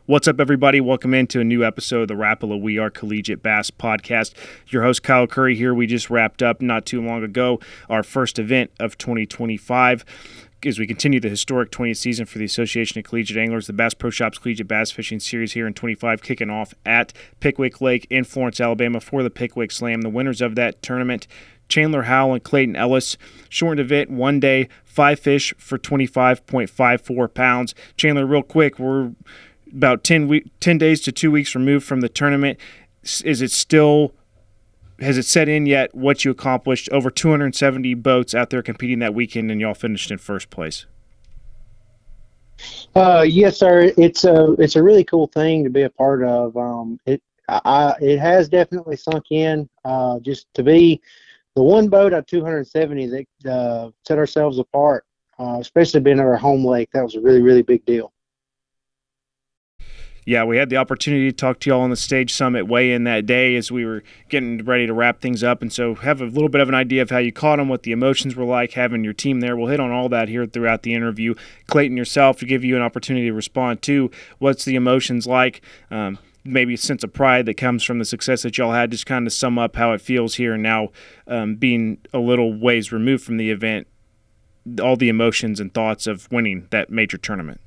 What's up, everybody? Welcome into a new episode of the Rapala We Are Collegiate Bass Podcast. Your host, Kyle Curry, here. We just wrapped up not too long ago our first event of 2025 as we continue the historic 20th season for the Association of Collegiate Anglers, the Bass Pro Shops Collegiate Bass Fishing Series here in 25, kicking off at Pickwick Lake in Florence, Alabama for the Pickwick Slam. The winners of that tournament, Chandler Howell and Clayton Ellis. Shortened event, 1 day, 5 fish for 25.54 pounds. Chandler, real quick, we're about 10 days to 2 weeks removed from the tournament. Has it set in yet what you accomplished? Over 270 boats out there competing that weekend, and y'all finished in first place. Yes, sir. It's a really cool thing to be a part of. It has definitely sunk in. Just to be the one boat out of 270 that set ourselves apart, especially being at our home lake. That was a really, really big deal. Yeah, we had the opportunity to talk to y'all on the Stage Summit weigh-in that day as we were getting ready to wrap things up, and so have a little bit of an idea of how you caught them, what the emotions were like, having your team there. We'll hit on all that here throughout the interview. Clayton, yourself, to give you an opportunity to respond to what's the emotions like, maybe a sense of pride that comes from the success that y'all had. Just kind of sum up how it feels here and now, being a little ways removed from the event, all the emotions and thoughts of winning that major tournament.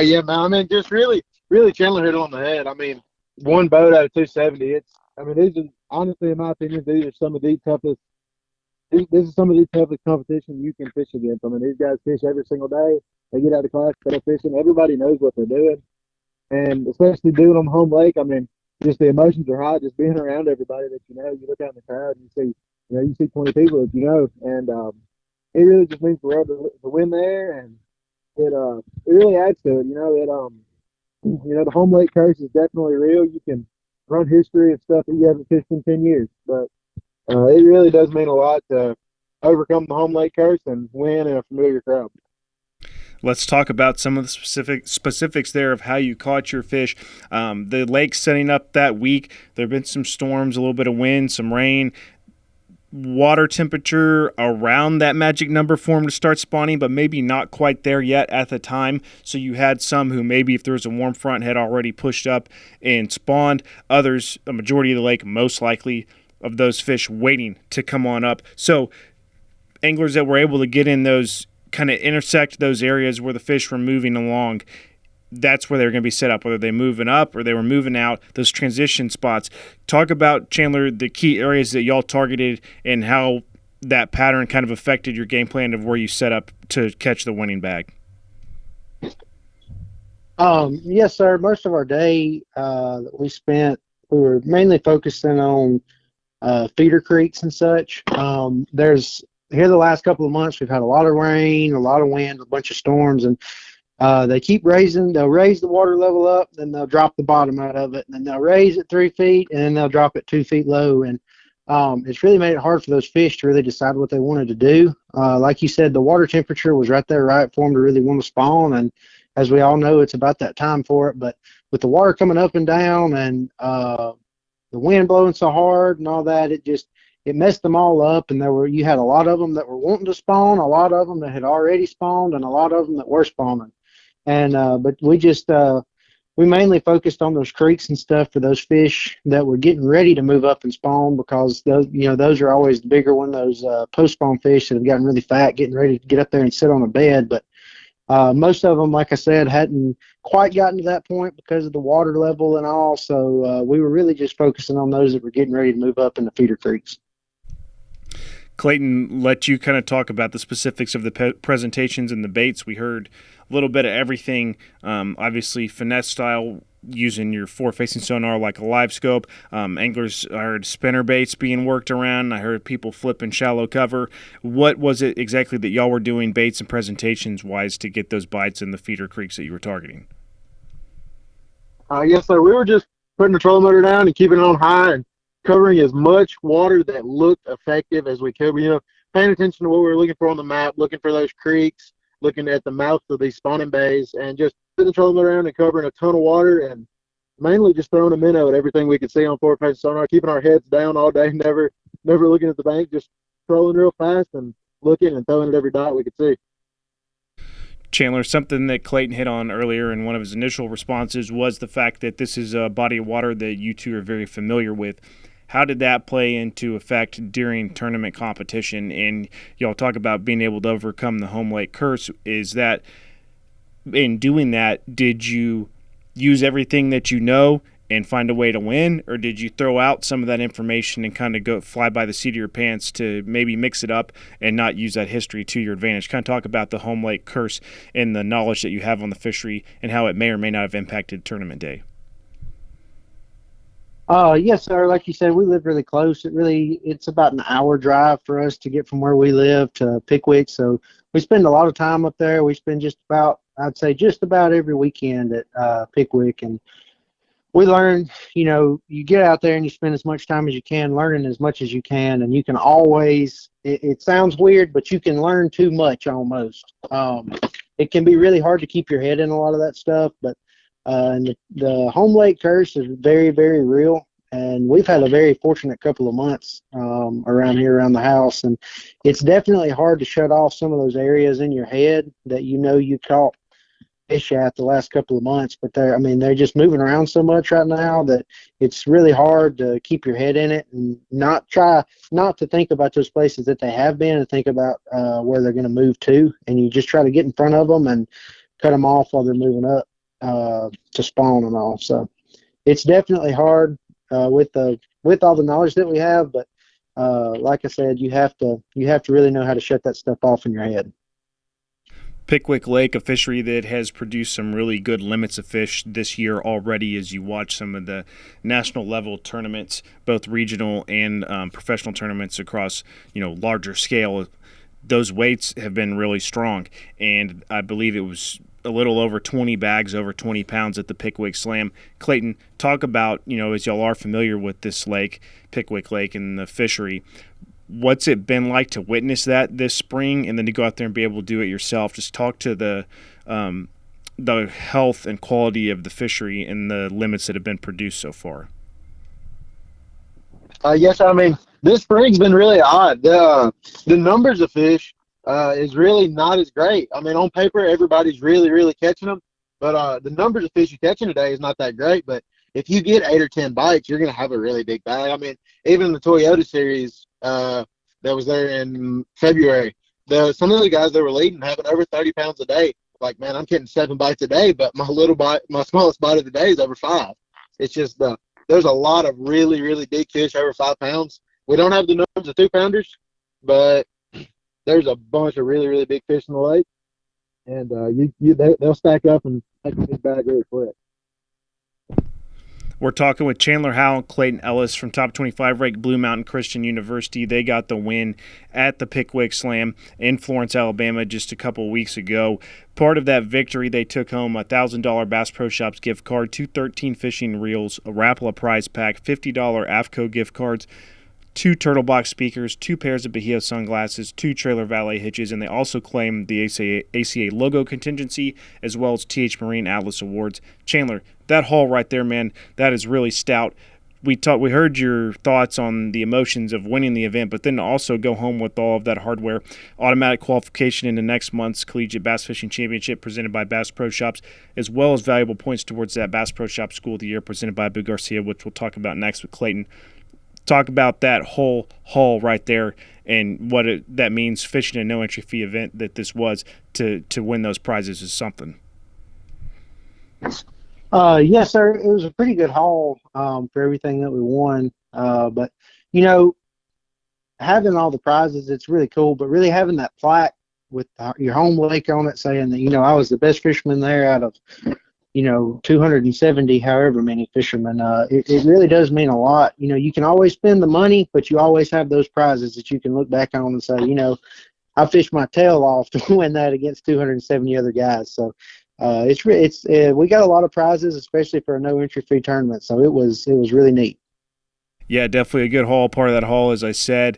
Yeah, man. I mean, just really Chandler hit it on the head. I mean, one boat out of 270. These are, honestly, in my opinion, these are some of the toughest. This is some of the toughest competition you can fish against. I mean, these guys fish every single day. They get out of class, they go fishing. Everybody knows what they're doing, and especially doing on home lake. I mean, just the emotions are high. Just being around everybody that you know. You look out in the crowd and you see 20 people that you know, and it really just means the world to win there. And it really adds to it. The home lake curse is definitely real. You can run history of stuff that you haven't fished in 10 years, but it really does mean a lot to overcome the home lake curse and win in a familiar crowd. Let's talk about some of the specifics there of how you caught your fish. The lake setting up that week, there have been some storms, a little bit of wind, some rain. Water temperature around that magic number for them to start spawning, but maybe not quite there yet at the time. So you had some who maybe if there was a warm front had already pushed up and spawned. Others, a majority of the lake, most likely of those fish waiting to come on up. So anglers that were able to get in those, kind of intersect those areas where the fish were moving along, that's where they're going to be set up, whether they're moving up or they were moving out, those transition spots. Talk about, Chandler, the key areas that y'all targeted and how that pattern kind of affected your game plan of where you set up to catch the winning bag. Yes, sir. Most of our day that we spent, we were mainly focusing on feeder creeks and such. Here the last couple of months, we've had a lot of rain, a lot of wind, a bunch of storms, and they keep raising. They'll raise the water level up, then they'll drop the bottom out of it, and then they'll raise it 3 feet, and then they'll drop it 2 feet low. And it's really made it hard for those fish to really decide what they wanted to do. Like you said, the water temperature was right there, right for them to really want to spawn. And as we all know, it's about that time for it. But with the water coming up and down, and the wind blowing so hard and all that, it messed them all up. And you had a lot of them that were wanting to spawn, a lot of them that had already spawned, and a lot of them that were spawning. And but we mainly focused on those creeks and stuff for those fish that were getting ready to move up and spawn, because those are always the bigger one, those post spawn fish that have gotten really fat, getting ready to get up there and sit on a bed. But most of them, like I said, hadn't quite gotten to that point because of the water level and all. So we were really just focusing on those that were getting ready to move up in the feeder creeks. Clayton, let you kind of talk about the specifics of the presentations and the baits. We heard a little bit of everything, obviously finesse style, using your forward-facing sonar like a live scope. Anglers, I heard spinner baits being worked around. I heard people flipping shallow cover. What was it exactly that y'all were doing baits and presentations-wise to get those bites in the feeder creeks that you were targeting? Yes, sir. We were just putting the trolling motor down and keeping it on high and covering as much water that looked effective as we could. Paying attention to what we were looking for on the map, looking for those creeks, looking at the mouths of these spawning bays, and just putting the trolling motor around and covering a ton of water, and mainly just throwing a minnow at everything we could see on forward-facing sonar, keeping our heads down all day, never looking at the bank, just trolling real fast and looking and throwing at every dot we could see. Chandler, something that Clayton hit on earlier in one of his initial responses was the fact that this is a body of water that you two are very familiar with. How did that play into effect during tournament competition? And y'all talk about being able to overcome the home lake curse. Is that, in doing that, did you use everything that you know and find a way to win, or did you throw out some of that information and kind of go fly by the seat of your pants to maybe mix it up and not use that history to your advantage? Kind of talk about the home lake curse and the knowledge that you have on the fishery and how it may or may not have impacted tournament day. Yes, sir. Like you said, we live really close. It's about an hour drive for us to get from where we live to Pickwick. So we spend a lot of time up there. We spend I'd say just about every weekend at Pickwick, and we learn, you get out there and you spend as much time as you can learning as much as you can, and you can always, it sounds weird, but you can learn too much almost. It can be really hard to keep your head in a lot of that stuff, but and the home lake curse is very, very real, and we've had a very fortunate couple of months around here around the house, and it's definitely hard to shut off some of those areas in your head that you caught fish at the last couple of months, but they're just moving around so much right now that it's really hard to keep your head in it and not to think about those places that they have been and think about where they're going to move to, and you just try to get in front of them and cut them off while they're moving up to spawn and all. So it's definitely hard with all the knowledge that we have, but like I said, you have to really know how to shut that stuff off in your head. Pickwick Lake, a fishery that has produced some really good limits of fish this year already as you watch some of the national level tournaments, both regional and professional tournaments across, larger scale. Those weights have been really strong, and I believe it was a little over 20 bags, over 20 pounds at the Pickwick Slam. Clayton, talk about, as y'all are familiar with this lake, Pickwick Lake, and the fishery, what's it been like to witness that this spring and then to go out there and be able to do it yourself? Just talk to the health and quality of the fishery and the limits that have been produced so far. Yes, this spring's been really odd. The numbers of fish is really not as great. On paper, everybody's really, really catching them, but the numbers of fish you're catching today is not that great. But if you get 8 or 10 bites, you're going to have a really big bag. Even in the Toyota series that was there in February, some of the guys that were leading having over 30 pounds a day. Like, man, I'm getting 7 bites a day, but my smallest bite of the day is over 5. It's just there's a lot of really, really big fish over 5 pounds. We don't have the numbers of 2-pounders, but there's a bunch of really, really big fish in the lake, and they'll stack up and make a big bag really quick. We're talking with Chandler Howell Clayton Ellis from top 25 ranked Blue Mountain Christian University. They got the win at the Pickwick Slam in Florence, Alabama just a couple weeks ago. Part of that victory, they took home a $1,000 Bass Pro Shops gift card, 2 13 fishing reels, a Rapala prize pack, $50 AFCO gift cards, 2 Turtle Box speakers, 2 pairs of Bahia sunglasses, 2 trailer valet hitches, and they also claimed the ACA logo contingency as well as TH Marine Atlas Awards. Chandler, that haul right there, man, that is really stout. We heard your thoughts on the emotions of winning the event, but then to also go home with all of that hardware, automatic qualification into next month's Collegiate Bass Fishing Championship presented by Bass Pro Shops, as well as valuable points towards that Bass Pro Shops School of the Year presented by Abu Garcia, which we'll talk about next with Clayton. Talk about that whole haul right there and what that means fishing a no-entry fee event that this was to win those prizes is something. Yes, sir. It was a pretty good haul for everything that we won. But, having all the prizes, it's really cool. But really having that plaque with your home lake on it saying that, I was the best fisherman there out of 270, however many fishermen, it really does mean a lot. You can always spend the money, but you always have those prizes that you can look back on and say, I fished my tail off to win that against 270 other guys. So we got a lot of prizes, especially for a no entry fee tournament. So it was really neat. Yeah, definitely a good haul. Part of that haul, as I said,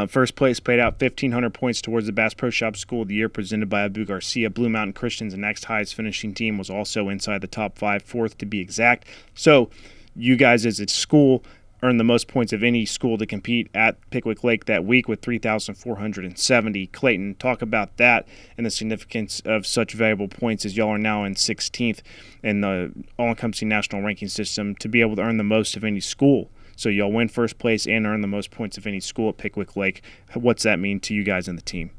first place paid out 1,500 points towards the Bass Pro Shops School of the Year presented by Abu Garcia. Blue Mountain Christian's next highest finishing team was also inside the top 5, fourth to be exact. So you guys as a school earned the most points of any school to compete at Pickwick Lake that week with 3,470. Clayton, talk about that and the significance of such valuable points as y'all are now in 16th in the all-encompassing national ranking system to be able to earn the most of any school. So y'all win first place and earn the most points of any school at Pickwick Lake. What's that mean to you guys and the team?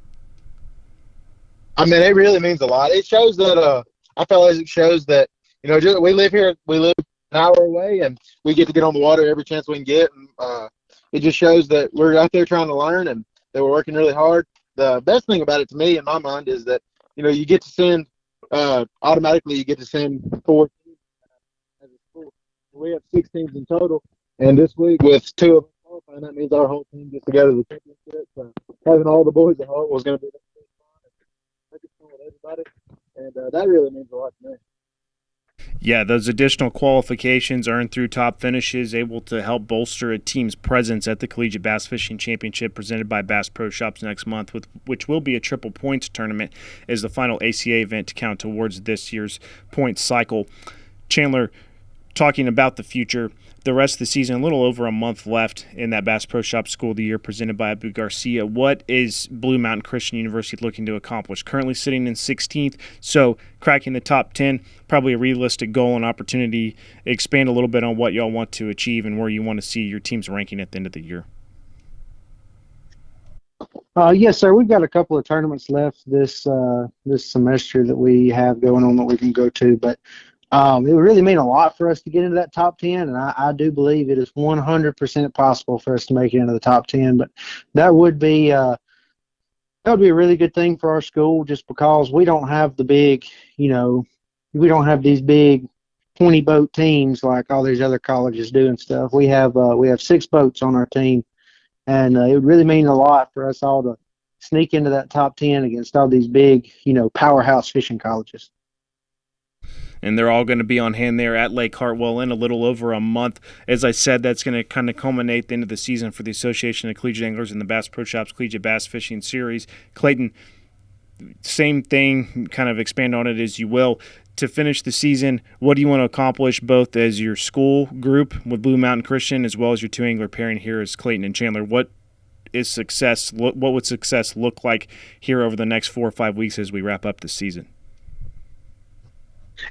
I mean, it really means a lot. It shows that I feel like it shows that, we live here, we live an hour away, and we get to get on the water every chance we can get. And it just shows that we're out there trying to learn and that we're working really hard. The best thing about it to me, in my mind, is that, you get to send automatically you get to send 4 teams as a school. We have 6 teams in total, and this week with 2 of us qualifying, that means our whole team gets to go to the championship. So having all the boys at home was going to be fun with everybody, and that really means a lot to me. Yeah, those additional qualifications earned through top finishes able to help bolster a team's presence at the Collegiate Bass Fishing Championship presented by Bass Pro Shops next month, which will be a triple points tournament as the final ACA event to count towards this year's points cycle. Chandler, talking about the future, the rest of the season, a little over a month left in that Bass Pro Shop School of the Year presented by Abu Garcia. What is Blue Mountain Christian University looking to accomplish? Currently sitting in 16th, so cracking the top 10, probably a realistic goal and opportunity. Expand a little bit on what y'all want to achieve and where you want to see your team's ranking at the end of the year. Yes, sir. We've got a couple of tournaments left this semester that we have going on that we can go to, but it would really mean a lot for us to get into that top 10, and I do believe it is 100% possible for us to make it into the top 10. But that would be a really good thing for our school, just because we don't have the big, we don't have these big 20-boat teams like all these other colleges do and stuff. We have 6 boats on our team, and it would really mean a lot for us all to sneak into that top 10 against all these big, powerhouse fishing colleges. And they're all going to be on hand there at Lake Hartwell in a little over a month. As I said, that's going to kind of culminate the end of the season for the Association of Collegiate Anglers and the Bass Pro Shops Collegiate Bass Fishing Series. Clayton, same thing, kind of expand on it as you will. To finish the season, what do you want to accomplish both as your school group with Blue Mountain Christian as well as your 2 angler pairing here as Clayton and Chandler? What is success? What would success look like here over the next 4 or 5 weeks as we wrap up the season?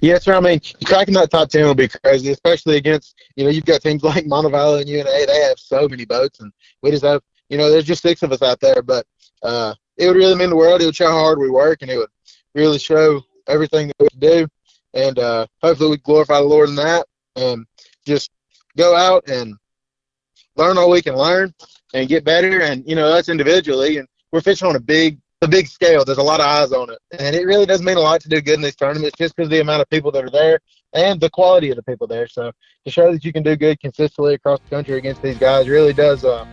Yeah, sir. I mean, cracking that top 10 will be crazy, especially against, you've got teams like Montevallo and UNA. They have so many boats, and we just have, there's just 6 of us out there. But it would really mean the world. It would show how hard we work, and it would really show everything that we do. And hopefully we glorify the Lord in that and just go out and learn all we can learn and get better. And, us individually, and we're fishing on a big scale. There's a lot of eyes on it, and it really does mean a lot to do good in these tournaments just because of the amount of people that are there and the quality of the people there. So to show that you can do good consistently across the country against these guys really does, I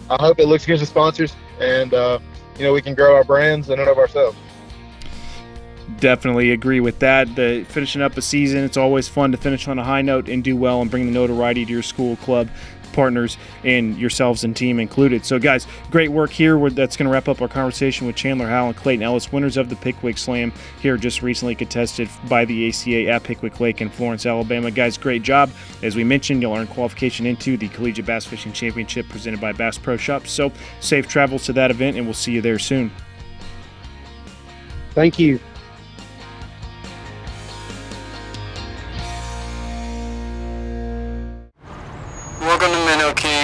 hope it looks good to sponsors, and we can grow our brands in and of ourselves. Definitely agree with that. Finishing up a season, it's always fun to finish on a high note and do well and bring the notoriety to your school, club, partners, and yourselves and team included. So, guys, great work here. That's going to wrap up our conversation with Chandler Howell and Clayton Ellis, winners of the Pickwick Slam here just recently contested by the ACA at Pickwick Lake in Florence, Alabama. Guys, great job. As we mentioned, you'll earn qualification into the Collegiate Bass Fishing Championship presented by Bass Pro Shops. So, safe travels to that event, and we'll see you there soon. Thank you.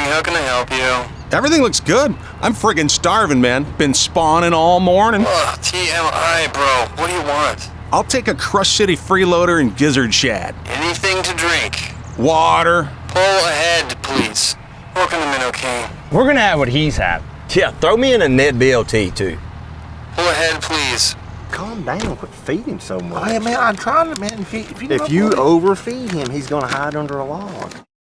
How can I help you? Everything looks good. I'm friggin' starving, man. Been spawning all morning. Ugh, TMI, bro. What do you want? I'll take a Crush City freeloader and gizzard shad. Anything to drink? Water. Pull ahead, please. Welcome to Minnow King. We're gonna have what he's had. Yeah, throw me in a net BLT, too. Pull ahead, please. Calm down. Quit feeding so much. Oh, yeah, man, I'm trying to, man. If you If you overfeed him, he's gonna hide under a log.